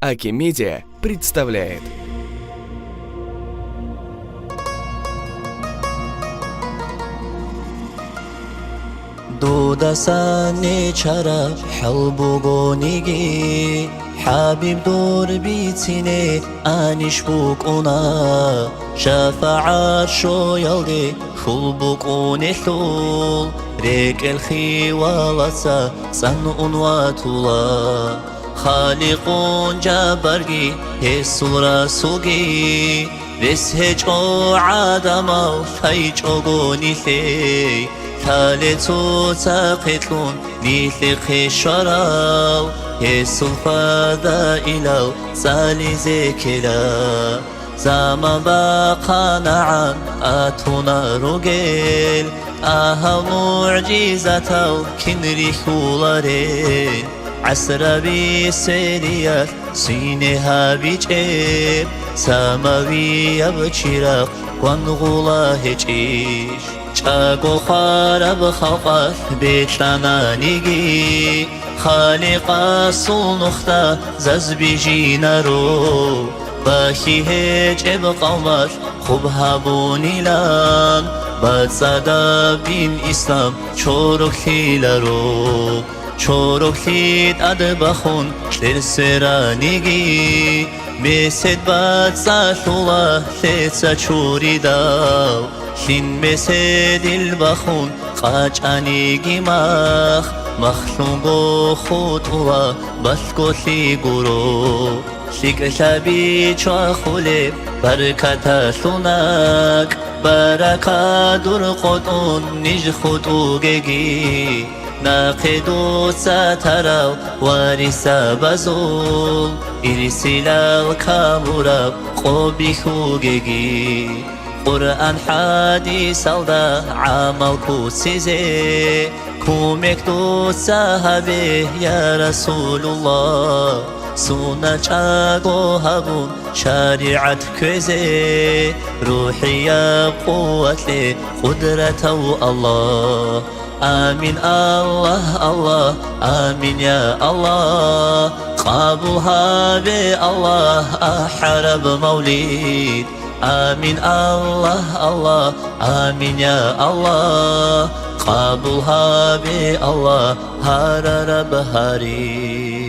Аки-Медиа представляет. دودا ساني چرا حلبوغونيگي حبيب دور بيتيني انيش بوكونا شفاعات شو يلدي خلبوكوني حلول ريك الخيوالسا سن انواتولا خالقون جبرگي يسول رسولگي رسهج او عدمال فايج اوغوني ثي ثالثو تاقتلون نيثق شراو يسو فضائلو سالي زكلا زمان باقانا عن اتونا روغيل اها معجزتو كنري خولارين عسر بسريات سينها بيجيب سماوية بچراق وانغولا هجيش چاقو خارب خلقات بيتلانانيگي خالق سلنختا زز بيجينا رو باخي هج ابقامات خوب هبوني لان باد صدا بين اسلام چورك خيلا رو چورك خيد ادبخون لرسرانيگي مسد باد ساتولا لتسا چوري داو خين مسد البخون قاچانيگي مخلوقو خطوة بسكو سيگورو سيكشابي چوا خولي بركتا سوناك بركا دور قطون نج خطوگگي ناقدو ساتراو وارسا بزول إرسلال كامورا قوبي خوگگي قرآن حديث alda عمل كوسيزي كومك دو صحابي يا رسول الله سونا چاقو هبون شريعت كوزي روحي يا قوة قدرة الله آمين الله الله آمين يا الله قبولها بالله أحرب مولد آمين الله الله آمين يا الله قبولها بالله هر رب هري